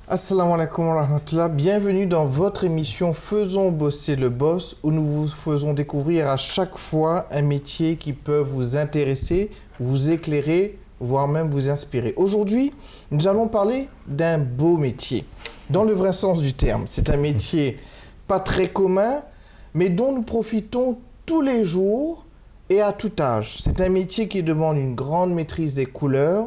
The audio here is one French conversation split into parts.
Assalamu alaikum wa rahmatullah. Bienvenue dans votre émission Faisons bosser le boss, où nous vous faisons découvrir à chaque fois un métier qui peut vous intéresser, vous éclairer, voire même vous inspirer. Aujourd'hui, nous allons parler d'un beau métier, dans le vrai sens du terme. C'est un métier pas très commun, mais dont nous profitons tous les jours et à tout âge. C'est un métier qui demande une grande maîtrise des couleurs,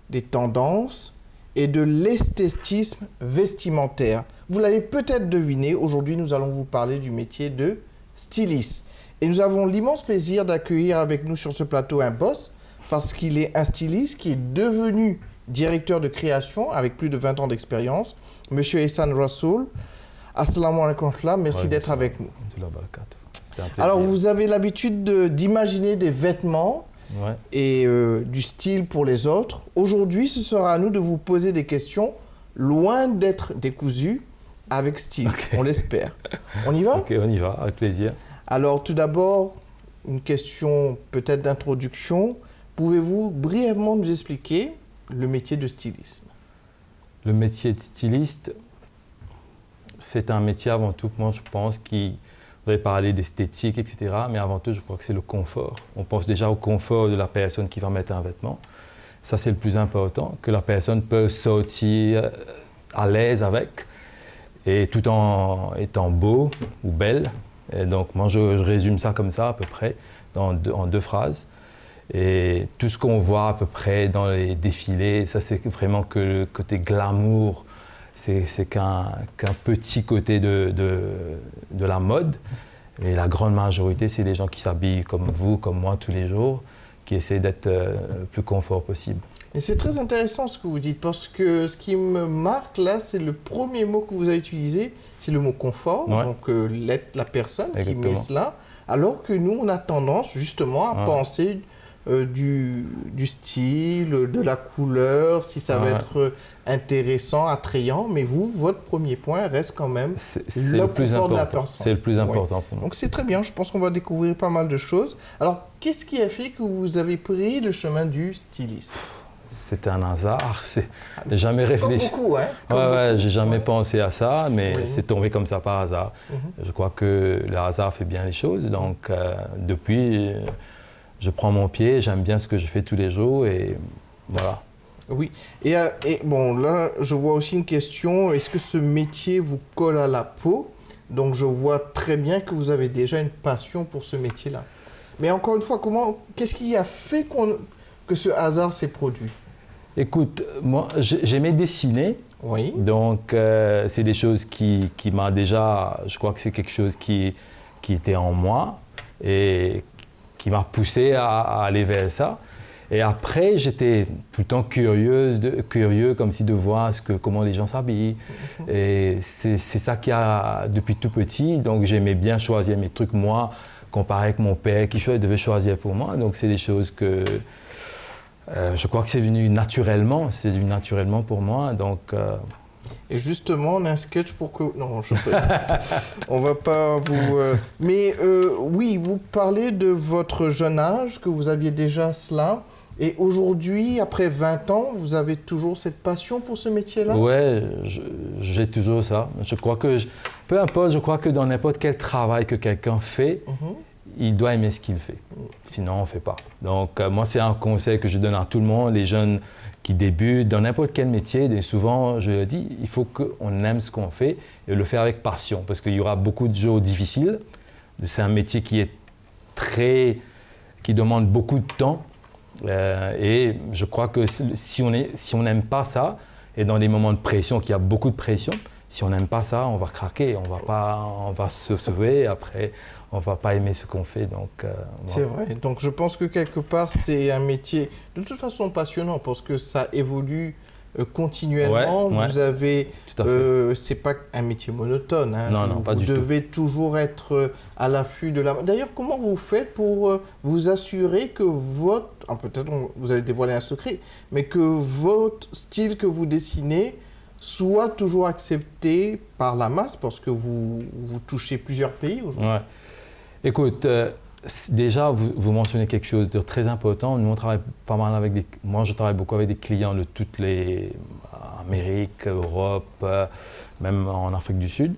des tendances, et de l'esthétisme vestimentaire. Vous l'avez peut-être deviné, aujourd'hui nous allons vous parler du métier de styliste. Et nous avons l'immense plaisir d'accueillir avec nous sur ce plateau un boss, parce qu'il est un styliste qui est devenu directeur de création avec plus de 20 ans d'expérience, Monsieur Ehsan Rassoul. Assalamu alaikum, merci d'être avec nous. Alors vous avez l'habitude d'imaginer des vêtements, et du style pour les autres. Aujourd'hui, ce sera à nous de vous poser des questions loin d'être décousues, avec style, on l'espère. On y va? Ok, on y va, avec plaisir. Alors, tout d'abord, une question peut-être d'introduction. Pouvez-vous brièvement nous expliquer le métier de stylisme? Le métier de styliste, c'est un métier avant tout, moi je pense, qui... Vous avez parlé d'esthétique, etc. Mais avant tout, je crois que c'est le confort. On pense déjà au confort de la personne qui va mettre un vêtement. Ça, c'est le plus important, que la personne peut sortir à l'aise avec, et tout en étant beau ou belle. Et donc, moi, je résume ça comme ça, à peu près, en deux phrases. Et tout ce qu'on voit à peu près dans les défilés, ça, c'est vraiment que le côté glamour. C'est qu'un petit côté de la mode. Et la grande majorité, c'est des gens qui s'habillent comme vous, comme moi, tous les jours, qui essaient d'être le plus confort possible. Et c'est très intéressant ce que vous dites, parce que ce qui me marque là, c'est le premier mot que vous avez utilisé, c'est le mot confort, donc la personne qui met cela, alors que nous, on a tendance justement à penser du style, de la couleur, si ça va être intéressant, attrayant, mais vous, votre premier point reste quand même le confort de la personne. C'est le plus important pour moi. Donc c'est très bien, je pense qu'on va découvrir pas mal de choses. Alors, qu'est-ce qui a fait que vous avez pris le chemin du stylisme? C'est un hasard, j'ai jamais réfléchi. Comme beaucoup, hein? Ouais, j'ai jamais pensé à ça, mais c'est tombé comme ça par hasard. Je crois que le hasard fait bien les choses, donc depuis... Je prends mon pied, j'aime bien ce que je fais tous les jours et voilà. Oui, et bon, là, je vois aussi une question, est-ce que ce métier vous colle à la peau? Donc, je vois très bien que vous avez déjà une passion pour ce métier-là. Mais encore une fois, qu'est-ce qui a fait que ce hasard s'est produit? Écoute, moi, j'aimais dessiner. Oui. Donc, c'est des choses qui m'a déjà... Je crois que c'est quelque chose qui était en moi et qui m'a poussé à aller vers ça. Et après, j'étais tout le temps curieux comme si de voir comment les gens s'habillent. Et c'est ça qui a, depuis tout petit, donc j'aimais bien choisir mes trucs, moi, comparé avec mon père qui devait choisir pour moi. Donc c'est des choses que je crois que c'est venu naturellement pour moi. Donc, et justement, on a un sketch pour que... Non, je plaisante. On va pas vous... Mais oui, vous parlez de votre jeune âge, que vous aviez déjà cela. Et aujourd'hui, après 20 ans, vous avez toujours cette passion pour ce métier-là? Ouais, j'ai toujours ça. Je crois que... peu importe, je crois que dans n'importe quel travail que quelqu'un fait, il doit aimer ce qu'il fait. Sinon, on ne fait pas. Donc, moi, c'est un conseil que je donne à tout le monde, les jeunes qui débutent dans n'importe quel métier. Et souvent, je le dis, il faut qu'on aime ce qu'on fait et le faire avec passion, parce qu'il y aura beaucoup de jours difficiles. C'est un métier qui demande beaucoup de temps. Et je crois que si on n'aime pas ça, et dans des moments de pression, qu'il y a beaucoup de pression, si on n'aime pas ça, on va craquer, on va se sauver, et après, on ne va pas aimer ce qu'on fait. C'est vrai. Donc, je pense que quelque part, c'est un métier de toute façon passionnant parce que ça évolue continuellement. Vous avez... c'est pas un métier monotone. Hein. Non, pas du tout. Vous devez toujours être à l'affût de la... D'ailleurs, comment vous faites pour vous assurer que votre... peut-être vous allez dévoiler un secret, mais que votre style que vous dessinez soit toujours accepté par la masse parce que vous touchez plusieurs pays aujourd'hui? Écoute, déjà, vous mentionnez quelque chose de très important. Nous, on travaille pas mal moi, je travaille beaucoup avec des clients de toutes les Amérique, Europe, même en Afrique du Sud.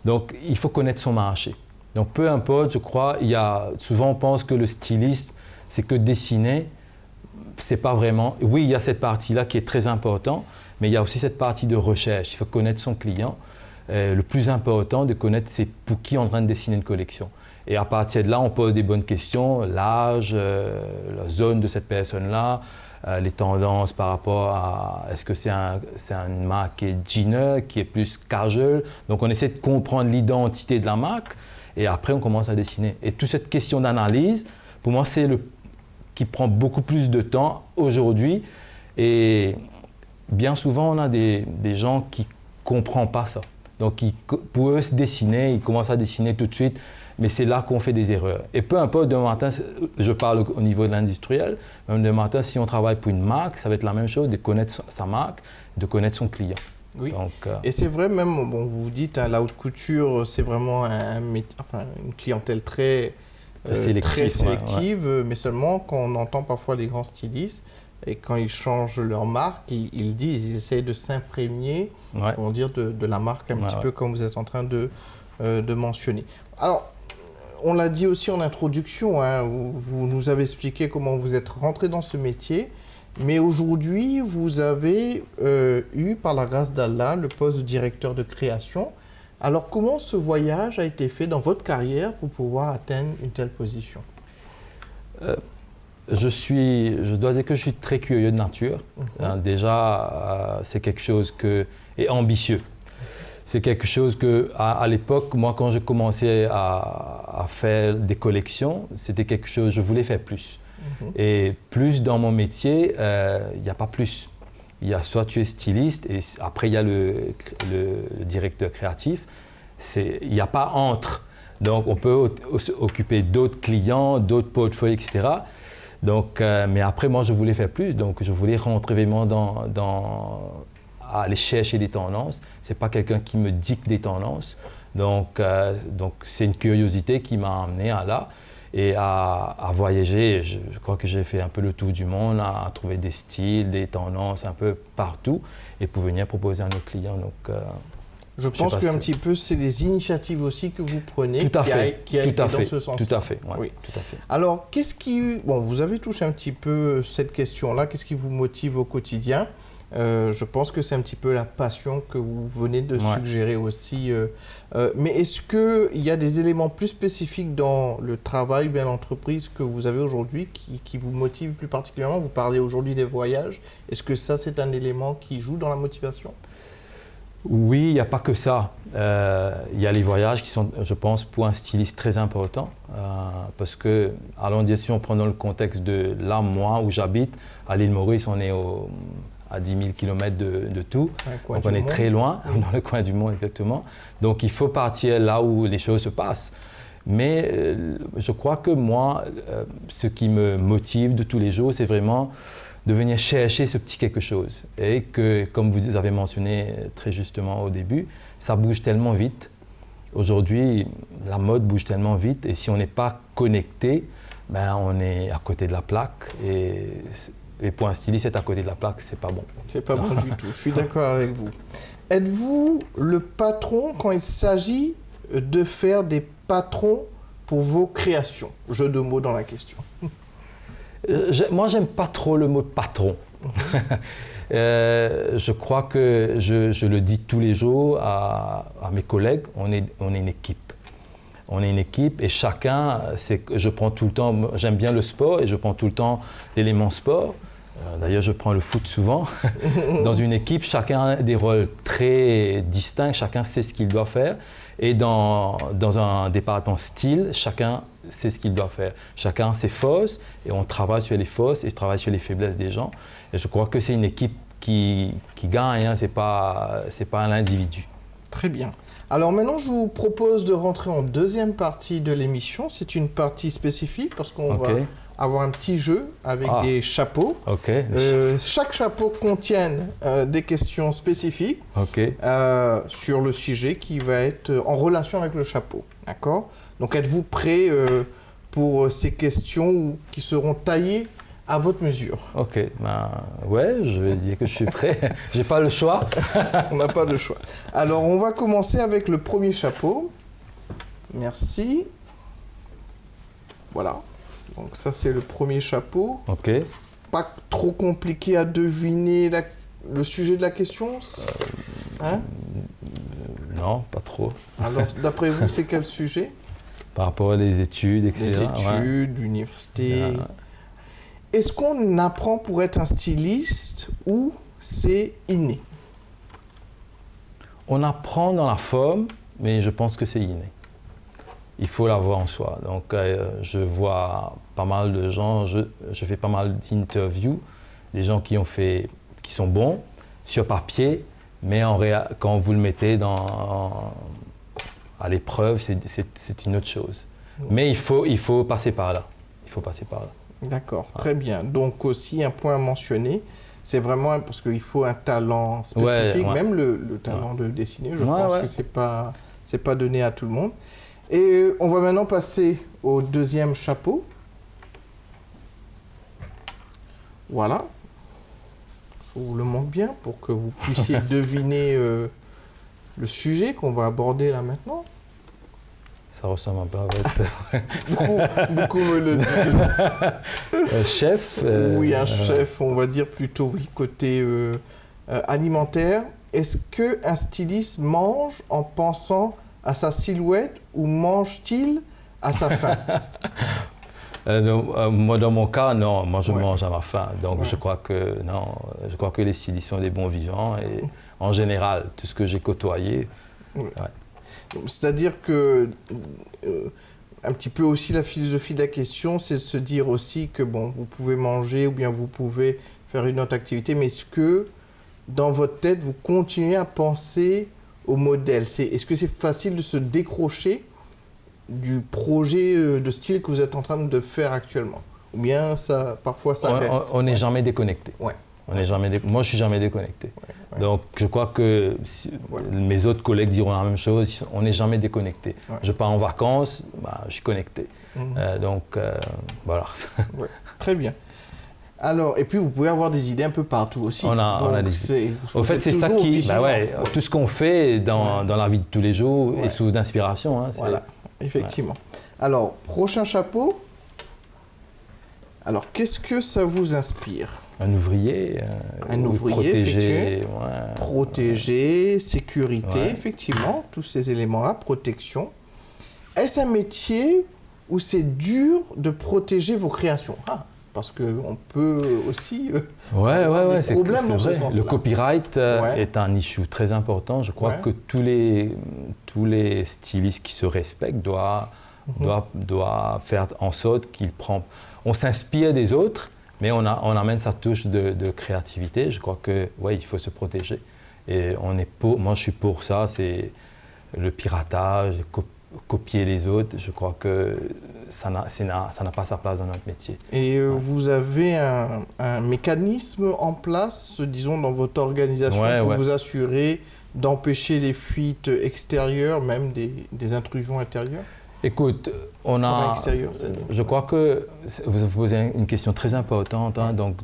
Donc, il faut connaître son marché. Donc, peu importe, je crois, souvent on pense que le styliste, c'est que dessiner. C'est pas vraiment. Oui, il y a cette partie-là qui est très importante, mais il y a aussi cette partie de recherche. Il faut connaître son client. Le plus important, de connaître c'est pour qui on est en train de dessiner une collection. Et à partir de là, on pose des bonnes questions, l'âge, la zone de cette personne-là, les tendances par rapport à est-ce que c'est une marque qui est jeaner, qui est plus casual. Donc on essaie de comprendre l'identité de la marque et après on commence à dessiner. Et toute cette question d'analyse, pour moi, c'est qui prend beaucoup plus de temps aujourd'hui. Et bien souvent, on a des gens qui ne comprennent pas ça. Donc, pour eux, se dessiner, ils commencent à dessiner tout de suite, mais c'est là qu'on fait des erreurs. Et peu importe, demain matin, je parle au niveau de l'industriel, même demain matin, si on travaille pour une marque, ça va être la même chose, de connaître sa marque, de connaître son client. Oui, donc, et c'est vrai, même, bon, vous dites, la haute couture, c'est vraiment une clientèle très sélective, mais seulement quand on entend parfois les grands stylistes, et quand ils changent leur marque, ils essayent de s'imprégner, on va dire, de la marque un petit peu comme vous êtes en train de mentionner. Alors, on l'a dit aussi en introduction, hein, vous nous avez expliqué comment vous êtes rentré dans ce métier, mais aujourd'hui, vous avez eu, par la grâce d'Allah, le poste de directeur de création. Alors, comment ce voyage a été fait dans votre carrière pour pouvoir atteindre une telle position? Je dois dire que je suis très curieux de nature. Déjà, c'est quelque chose et ambitieux. C'est quelque chose que, à l'époque, moi, quand je commençais à faire des collections, c'était quelque chose, je voulais faire plus. Et plus dans mon métier, il n'y a pas plus. Il y a soit tu es styliste et après il y a le directeur créatif. Il n'y a pas entre. Donc on peut occuper d'autres clients, d'autres portefeuilles, etc. Donc, mais après moi je voulais faire plus. Donc je voulais rentrer vraiment à aller chercher des tendances. C'est pas quelqu'un qui me dicte des tendances. Donc c'est une curiosité qui m'a amené à là. Et à voyager. Je crois que j'ai fait un peu le tour du monde, à trouver des styles, des tendances un peu partout et pour venir proposer à nos clients. Donc, je pense qu'un petit peu, c'est des initiatives aussi que vous prenez qui aillent dans ce sens-là. Tout à fait, oui. Tout à fait. Alors, bon, vous avez touché un petit peu cette question-là. Qu'est-ce qui vous motive au quotidien? Je pense que c'est un petit peu la passion que vous venez de suggérer aussi. Mais est-ce qu'il y a des éléments plus spécifiques dans le travail ou bien l'entreprise que vous avez aujourd'hui qui vous motivent plus particulièrement? Vous parlez aujourd'hui des voyages. Est-ce que ça, c'est un élément qui joue dans la motivation? Oui, il n'y a pas que ça. Il y a les voyages qui sont, je pense, pour un styliste très importants. Parce que, allons dire, si on prend dans le contexte de là, moi, où j'habite, à l'île Maurice, on est à 10 000 km de tout. Donc on est très loin, dans le coin du monde exactement. Donc il faut partir là où les choses se passent. Mais je crois que moi, ce qui me motive de tous les jours, c'est vraiment de venir chercher ce petit quelque chose. Et que, comme vous avez mentionné très justement au début, ça bouge tellement vite. Aujourd'hui, la mode bouge tellement vite et si on n'est pas connecté, ben, on est à côté de la plaque. Et pour un styliste, être à côté de la plaque, c'est pas bon. C'est pas bon du tout, je suis d'accord avec vous. Êtes-vous le patron quand il s'agit de faire des patrons pour vos créations? Jeu de mots dans la question. Moi, j'aime pas trop le mot patron. Je crois que je le dis tous les jours à mes collègues, on est une équipe. On est une équipe et chacun, je prends tout le temps, j'aime bien le sport et je prends tout le temps l'élément sport. D'ailleurs, je prends le foot souvent. Dans une équipe, chacun a des rôles très distincts, chacun sait ce qu'il doit faire. Et dans un département style, chacun sait ce qu'il doit faire. Chacun a ses forces et on travaille sur les forces et on travaille sur les faiblesses des gens. Et je crois que c'est une équipe qui gagne, hein, c'est pas un individu. Très bien. Alors maintenant, je vous propose de rentrer en deuxième partie de l'émission. C'est une partie spécifique parce qu'on va avoir un petit jeu avec des chapeaux. Chaque chapeau contient des questions spécifiques sur le sujet qui va être en relation avec le chapeau. D'accord ? Donc êtes-vous prêts pour ces questions qui seront taillées à votre mesure. Ok, ben ouais, je vais dire que je suis prêt. J'ai pas le choix. On n'a pas le choix. Alors, on va commencer avec le premier chapeau. Merci. Voilà. Donc ça, c'est le premier chapeau. Ok. Pas trop compliqué à deviner le sujet de la question. Hein? Non, pas trop. Alors, d'après vous, c'est quel sujet? Par rapport à les études, etc. Les études, l'université. Ouais. Est-ce qu'on apprend pour être un styliste ou c'est inné? On apprend dans la forme, mais je pense que c'est inné. Il faut l'avoir en soi. Donc, je vois pas mal de gens, je fais pas mal d'interviews, des gens qui sont bons sur papier, mais quand vous le mettez à l'épreuve, c'est une autre chose. Mais il faut passer par là. Il faut passer par là. D'accord, très bien. Donc aussi un point à mentionner, c'est vraiment parce qu'il faut un talent spécifique, même le talent de dessiner. Je pense que c'est pas donné à tout le monde. Et on va maintenant passer au deuxième chapeau. Voilà. Je vous le montre bien pour que vous puissiez deviner le sujet qu'on va aborder là maintenant. Ça ressemble un peu à votre... beaucoup me le disent. Chef Oui, un chef, on va dire plutôt côté alimentaire. Est-ce qu'un styliste mange en pensant à sa silhouette ou mange-t-il à sa faim? Moi, dans mon cas, non. Moi, je mange à ma faim. Donc, je crois que non. Je crois que les stylistes sont des bons vivants. Et en général, tout ce que j'ai côtoyé... C'est-à-dire que, un petit peu aussi la philosophie de la question, c'est de se dire aussi que, bon, vous pouvez manger ou bien vous pouvez faire une autre activité, mais est-ce que, dans votre tête, vous continuez à penser au modèle? Est-ce que c'est facile de se décrocher du projet de style que vous êtes en train de faire actuellement? Ou bien, parfois, ça reste? On n'est jamais déconnecté. Ouais. Moi, je suis jamais déconnecté. Donc, je crois que mes autres collègues diront la même chose. On n'est jamais déconnecté. Je pars en vacances, je suis connecté. Voilà. Très bien. Alors, et puis vous pouvez avoir des idées un peu partout aussi. On a des idées. En fait, c'est ça qui... tout ce qu'on fait dans la vie de tous les jours est source d'inspiration. Hein, voilà, effectivement. Alors, prochain chapeau. Alors, qu'est-ce que ça vous inspire? Un ouvrier. Un ouvrier, protéger, sécurité, effectivement, tous ces éléments-là, protection. Est-ce un métier où c'est dur de protéger vos créations? Parce qu'on peut aussi avoir des problèmes dans ce sens-là. Le copyright est un issue très important. Je crois que tous les stylistes qui se respectent doivent faire en sorte qu'ils prennent... On s'inspire des autres, mais on amène sa touche de créativité. Je crois que il faut se protéger. Et moi, je suis pour ça. C'est le piratage, copier les autres. Je crois que ça n'a pas sa place dans notre métier. Et vous avez un mécanisme en place, disons, dans votre organisation pour vous assurer d'empêcher les fuites extérieures, même des intrusions intérieures? Écoute, je crois que vous posez une question très importante. Hein, donc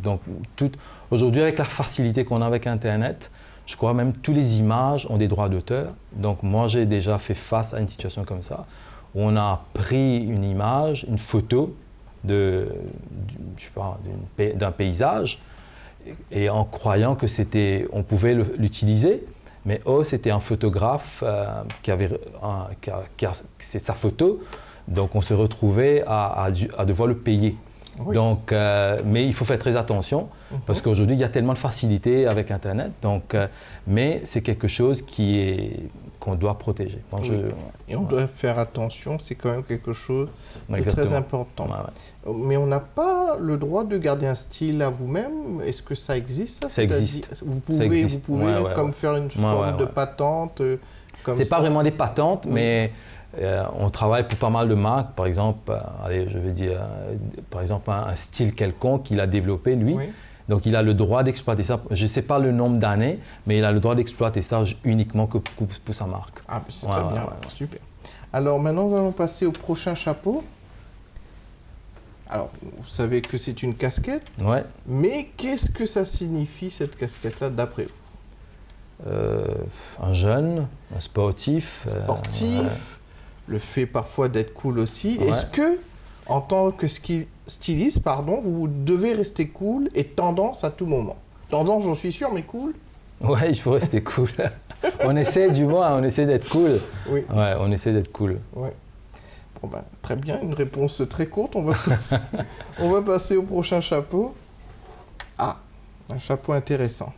aujourd'hui, avec la facilité qu'on a avec Internet, je crois même que toutes les images ont des droits d'auteur. Donc moi, j'ai déjà fait face à une situation comme ça, où on a pris une image, une photo d'un paysage, et en croyant que on pouvait l'utiliser. Mais c'était un photographe c'est sa photo, donc on se retrouvait à devoir le payer. Oui. Donc, mais il faut faire très attention parce qu'aujourd'hui il y a tellement de facilité avec Internet. Donc, mais c'est quelque chose qu'on doit protéger. Et on doit faire attention, c'est quand même quelque chose de très important. Mais on n'a pas le droit de garder un style à vous-même. Est-ce que ça existe? Ça existe. Vous pouvez comme faire une forme de patente. C'est pas vraiment des patentes, mais on travaille pour pas mal de marques. Par exemple, je vais dire, par exemple un style quelconque qu'il a développé lui. Oui. Donc, il a le droit d'exploiter ça. Je ne sais pas le nombre d'années, mais il a le droit d'exploiter ça uniquement que pour sa marque. Ah, c'est très bien, super. Alors, maintenant, nous allons passer au prochain chapeau. Alors, vous savez que c'est une casquette, Ouais. mais qu'est-ce que ça signifie, cette casquette-là, d'après vous? Un jeune, un sportif. Sportif, le fait parfois d'être cool aussi. Ouais. Est-ce que, en tant que styliste, vous devez rester cool et tendance à tout moment? Tendance, j'en suis sûr, mais cool? Ouais, il faut rester cool. On essaie du moins, on essaie d'être cool. Oui. Ouais, on essaie d'être cool. Ouais. Bon ben, très bien, une réponse très courte. On va passer au prochain chapeau. Ah, un chapeau intéressant.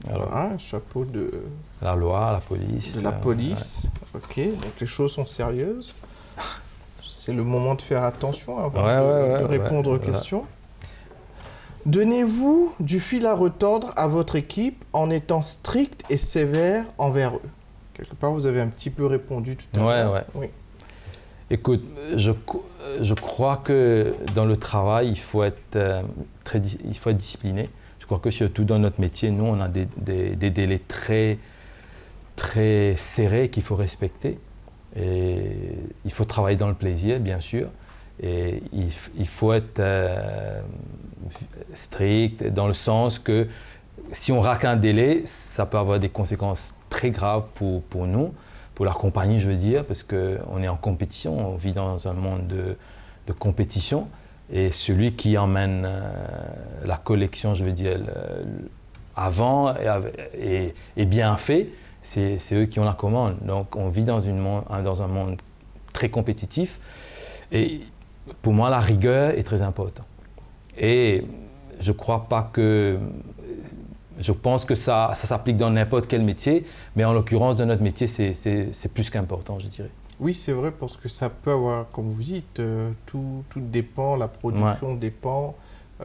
Alors, Voilà, un chapeau de la loi, la police. la police. Ok, donc les choses sont sérieuses. C'est le moment de faire attention avant de répondre aux questions. Donnez-vous du fil à retordre à votre équipe en étant strict et sévère envers eux. Quelque part, vous avez un petit peu répondu tout à l'heure. Ouais. Oui. Écoute, je crois que dans le travail, il faut être discipliné. Je crois que surtout dans notre métier, nous, on a des délais très, très serrés qu'il faut respecter. Et il faut travailler dans le plaisir, bien sûr. Et il faut être strict dans le sens que si on rate un délai, ça peut avoir des conséquences très graves pour nous, pour la compagnie, je veux dire, parce qu'on est en compétition, on vit dans un monde de compétition. Et celui qui emmène la collection, je veux dire, avant et bien fait, c'est eux qui ont la commande. Donc on vit dans un monde très compétitif. Et pour moi, la rigueur est très importante. Et je crois pas que... Je pense que ça s'applique dans n'importe quel métier, mais en l'occurrence, dans notre métier, c'est plus qu'important, je dirais. Oui, c'est vrai, parce que ça peut avoir, comme vous dites, tout dépend, la production dépend.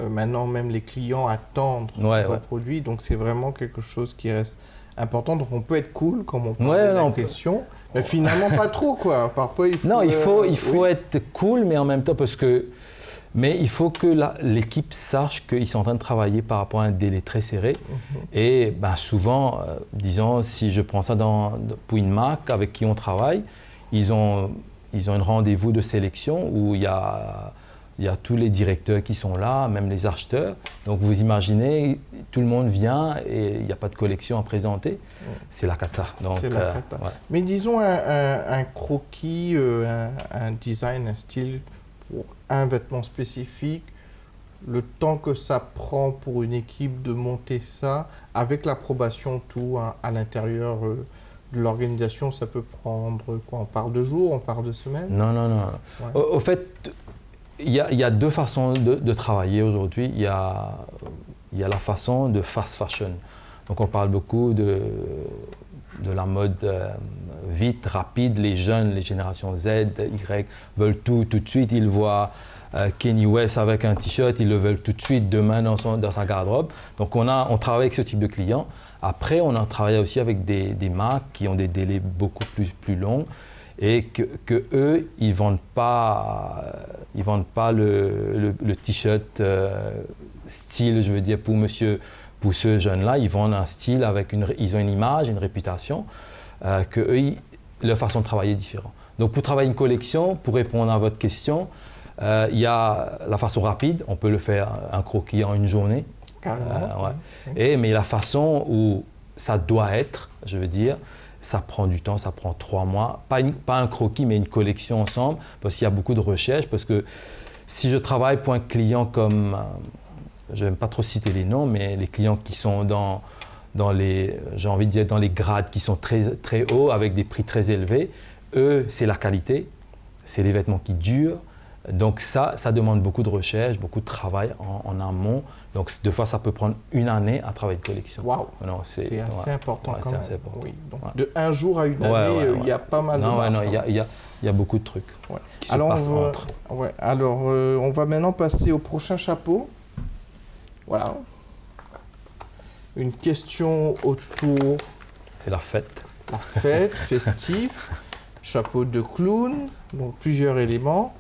Maintenant, même les clients attendent vos produits, donc c'est vraiment quelque chose qui reste important. Donc on peut être cool, comme on parlait de la question, mais finalement pas trop, quoi. Parfois, il faut... Non, il faut être cool, mais en même temps, mais il faut que l'équipe sache qu'ils sont en train de travailler par rapport à un délai très serré. Et souvent, disons, si je prends ça pour une marque avec qui on travaille, ils ont un rendez-vous de sélection où il y a tous les directeurs qui sont là, même les acheteurs. Donc vous imaginez, tout le monde vient et il n'y a pas de collection à présenter. C'est la cata. C'est la cata. Ouais. Mais disons un croquis, un design, un style pour un vêtement spécifique, le temps que ça prend pour une équipe de monter ça, avec l'approbation tout à l'intérieur de l'organisation, ça peut prendre quoi? On parle de jours, on parle de semaines? Non. Ouais. Au fait, il y a deux façons de travailler aujourd'hui. Il y a la façon de fast fashion. Donc on parle beaucoup de la mode vite, rapide. Les jeunes, les générations Z, Y veulent tout de suite. Ils voient Kanye West avec un t-shirt, ils le veulent tout de suite, demain dans sa garde-robe. Donc on travaille avec ce type de clients. Après, on a travaillé aussi avec des marques qui ont des délais beaucoup plus longs et que eux, ils vendent pas le t-shirt style, je veux dire, pour ce jeune-là. Ils vendent un style ils ont une image, une réputation, que eux, leur façon de travailler est différente. Donc pour travailler une collection, pour répondre à votre question, il y a la façon rapide, on peut le faire un croquis en une journée. Carrément. Mais la façon où ça doit être, je veux dire, ça prend du temps, ça prend 3 mois. Pas un croquis, mais une collection ensemble, parce qu'il y a beaucoup de recherche. Parce que si je travaille pour un client comme, je n'aime pas trop citer les noms, mais les clients qui sont dans les grades qui sont très, très hauts, avec des prix très élevés, eux, c'est la qualité, c'est les vêtements qui durent. Donc ça demande beaucoup de recherche, beaucoup de travail en amont. Donc des fois, ça peut prendre 1 année à travailler une collection. Waouh, c'est assez important quand même. C'est assez important. Oui. Donc de 1 jour à 1 année, il y a pas mal de marge. Non, il y a beaucoup de trucs qui se passent entre. Alors, on va maintenant passer au prochain chapeau. Voilà. Une question autour... C'est la fête. La fête, festif, chapeau de clown, donc plusieurs éléments.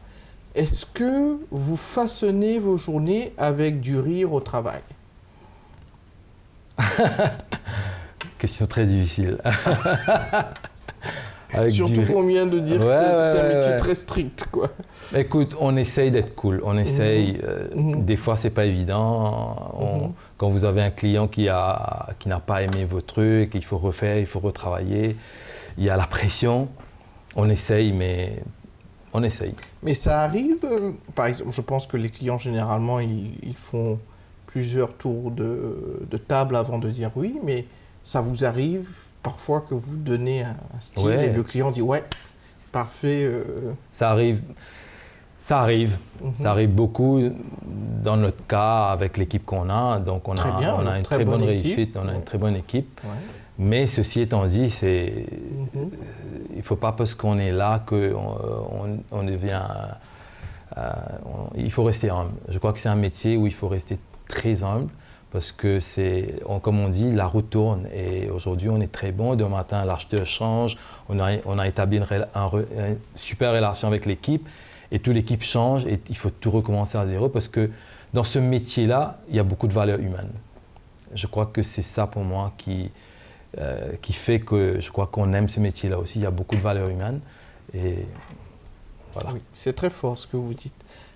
Est-ce que vous façonnez vos journées avec du rire au travail? Question très difficile. Surtout qu'on vient de dire que c'est un métier ouais. très strict, quoi. Écoute, on essaye d'être cool. On essaye. Des fois, c'est pas évident. Quand vous avez un client qui n'a pas aimé vos trucs, il faut refaire, il faut retravailler. Il y a la pression. On essaye, mais on essaye. Mais ça arrive, par exemple, je pense que les clients, généralement, ils font plusieurs tours de table avant de dire oui, mais ça vous arrive parfois que vous donnez un style et le client dit ouais, parfait. Ça arrive. Ça arrive. Ça arrive beaucoup dans notre cas avec l'équipe qu'on a. Donc on a une très bonne réussite, on a une très bonne équipe. Ouais. Mais ceci étant dit, il ne faut pas parce qu'on est là qu'on devient... il faut rester humble. Je crois que c'est un métier où il faut rester très humble parce que comme on dit, la roue tourne. Et aujourd'hui, on est très bon. Demain matin, l'acheteur change. On a établi une super relation avec l'équipe. Et toute l'équipe change et il faut tout recommencer à zéro parce que dans ce métier-là, il y a beaucoup de valeurs humaines. Je crois que c'est ça pour moi qui fait que je crois qu'on aime ce métier-là aussi. Il y a beaucoup de valeurs humaines et voilà. Oui, c'est très fort ce que vous dites.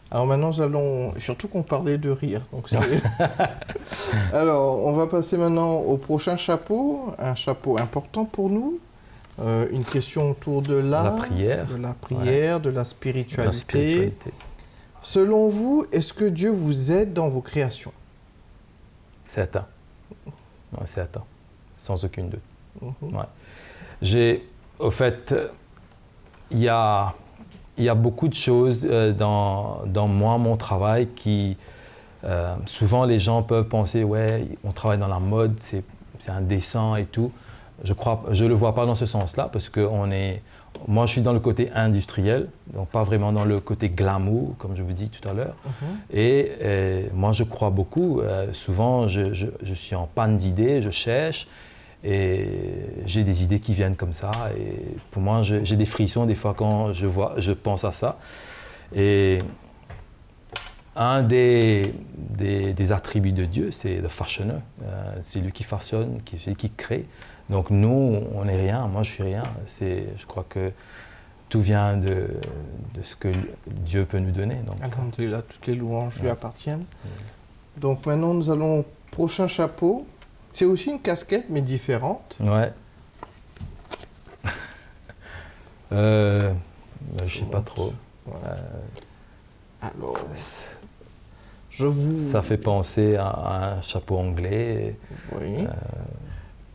Alors maintenant, nous allons, surtout qu'on parlait de rire. Donc alors, on va passer maintenant au prochain chapeau, un chapeau important pour nous. Une question autour de l'art, de la prière, de la spiritualité. Selon vous, est-ce que Dieu vous aide dans vos créations? Certain. Ouais, certain. Sans aucune doute. Ouais. Au fait, il y a beaucoup de choses dans moi, mon travail, qui souvent les gens peuvent penser, ouais, on travaille dans la mode, c'est indécent et tout. Je le vois pas dans ce sens-là parce que moi je suis dans le côté industriel, donc pas vraiment dans le côté glamour, comme je vous dis tout à l'heure. Et moi je crois beaucoup. Souvent je suis en panne d'idées, je cherche et j'ai des idées qui viennent comme ça. Et pour moi j'ai des frissons des fois quand je pense à ça. Et un des attributs de Dieu, c'est le fashionner. C'est lui qui façonne, c'est lui qui crée. Donc nous, on n'est rien, moi je suis rien. Je crois que tout vient de ce que Dieu peut nous donner. Alhamdulillah, toutes les louanges lui appartiennent. Donc maintenant, nous allons au prochain chapeau. C'est aussi une casquette, mais différente. Ouais. Je ne sais pas trop. Alors, ça fait penser à un chapeau anglais. Oui.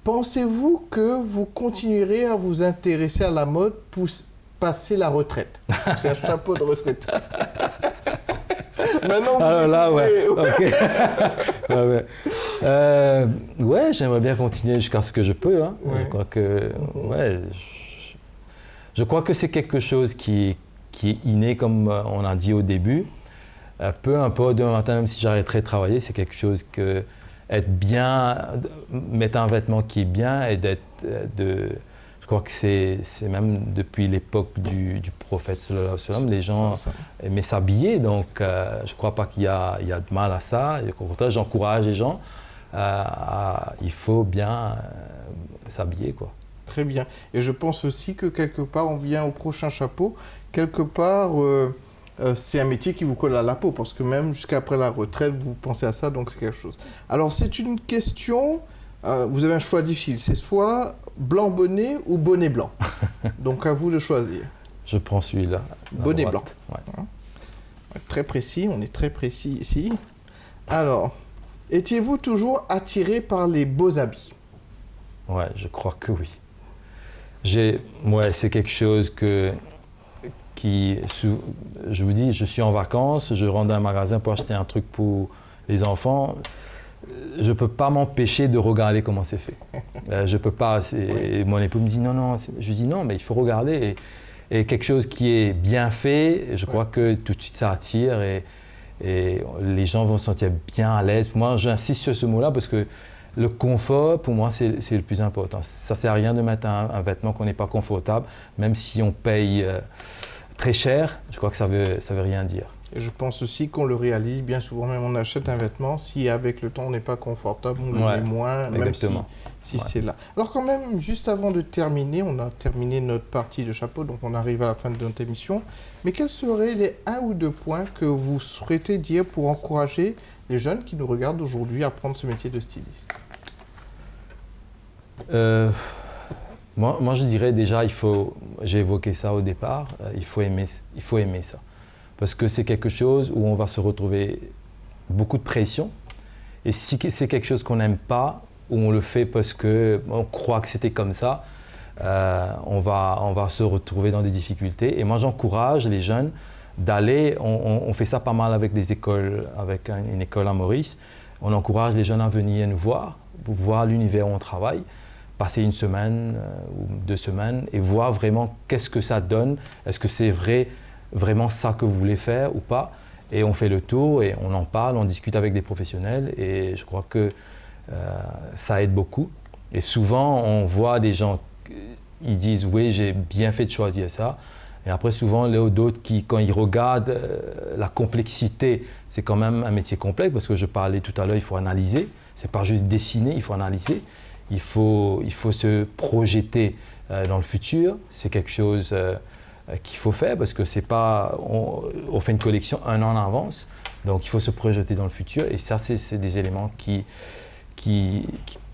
Pensez-vous que vous continuerez à vous intéresser à la mode pour passer la retraite? C'est un chapeau de retraite. Maintenant, alors là, ouais. Okay. Ouais, j'aimerais bien continuer jusqu'à ce que je peux. Hein. Ouais. Je crois que, je crois que c'est quelque chose qui est inné, comme on a dit au début. Peu importe, demain matin, même si j'arrêterais de travailler, c'est quelque chose que être bien, mettre un vêtement qui est bien et je crois que c'est même depuis l'époque du prophète sallallahu alayhi wa sallam, les gens aimaient s'habiller, donc je ne crois pas qu'il y a de mal à ça. Et au contraire, j'encourage les gens il faut bien s'habiller, quoi. Très bien. Et je pense aussi que quelque part, on vient au prochain chapeau, quelque part... c'est un métier qui vous colle à la peau, parce que même jusqu'après la retraite, vous pensez à ça, donc c'est quelque chose. Alors, c'est une question, vous avez un choix difficile, c'est soit blanc bonnet ou bonnet blanc. Donc, à vous de choisir. Je prends celui-là. Bonnet blanc. Ouais. Très précis, on est très précis ici. Alors, étiez-vous toujours attiré par les beaux habits? Ouais, je crois que oui. C'est quelque chose je vous dis, je suis en vacances, je rentre dans un magasin pour acheter un truc pour les enfants, je ne peux pas m'empêcher de regarder comment c'est fait. Je ne peux pas. Mon époux me dit non. Je lui dis non, mais il faut regarder. Et quelque chose qui est bien fait, je crois que tout de suite ça attire et les gens vont se sentir bien à l'aise. Moi, j'insiste sur ce mot-là parce que le confort, pour moi, c'est le plus important. Ça ne sert à rien de mettre un vêtement qu'on n'est pas confortable, même si on paye très cher, je crois que ça veut rien dire. Et je pense aussi qu'on le réalise bien souvent, même on achète un vêtement, si avec le temps on n'est pas confortable, on le met moins, même si c'est là. Alors quand même, juste avant de terminer, on a terminé notre partie de chapeau, donc on arrive à la fin de notre émission. Mais quels seraient les 1 ou 2 points que vous souhaitez dire pour encourager les jeunes qui nous regardent aujourd'hui à prendre ce métier de styliste? Moi, je dirais déjà, j'ai évoqué ça au départ, il faut aimer ça. Parce que c'est quelque chose où on va se retrouver beaucoup de pression. Et si c'est quelque chose qu'on n'aime pas, ou on le fait parce qu'on croit que c'était comme ça, on va se retrouver dans des difficultés. Et moi, j'encourage les jeunes d'aller, on fait ça pas mal avec des écoles, avec une école à Maurice. On encourage les jeunes à venir nous voir, pour voir l'univers où on travaille, passer une semaine ou 2 semaines et voir vraiment qu'est-ce que ça donne. Est-ce que c'est vraiment ça que vous voulez faire ou pas? Et on fait le tour et on en parle, on discute avec des professionnels et je crois que ça aide beaucoup. Et souvent, on voit des gens, ils disent « oui, j'ai bien fait de choisir ça ». Et après, souvent, d'autres qui, quand ils regardent la complexité, c'est quand même un métier complexe parce que je parlais tout à l'heure, il faut analyser. C'est pas juste dessiner, il faut analyser. Il faut se projeter dans le futur. C'est quelque chose qu'il faut faire parce que c'est pas, on fait une collection 1 an en avance. Donc, il faut se projeter dans le futur. Et ça, c'est des éléments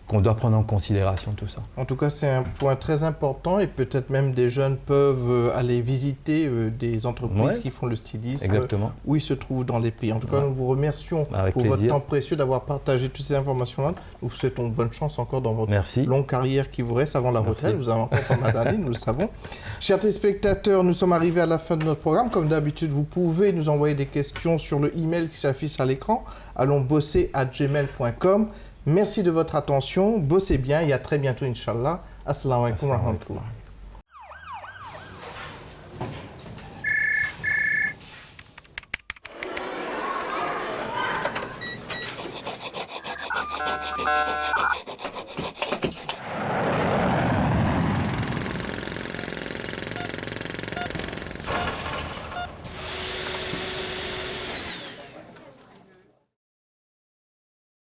qu'on doit prendre en considération, tout ça. En tout cas, c'est un point très important et peut-être même des jeunes peuvent aller visiter des entreprises qui font le stylisme, où ils se trouvent dans les pays. En tout cas, nous vous remercions pour votre temps précieux d'avoir partagé toutes ces informations-là. Nous vous souhaitons bonne chance encore dans votre longue carrière qui vous reste avant la retraite. Vous avez encore pas mal d'années, nous le savons. Chers téléspectateurs, nous sommes arrivés à la fin de notre programme. Comme d'habitude, vous pouvez nous envoyer des questions sur le email qui s'affiche à l'écran. Allons bosser@gmail.com. Merci de votre attention, bossez bien et à très bientôt, Inch'Allah. Assalamu alaikum wa rahmatullah.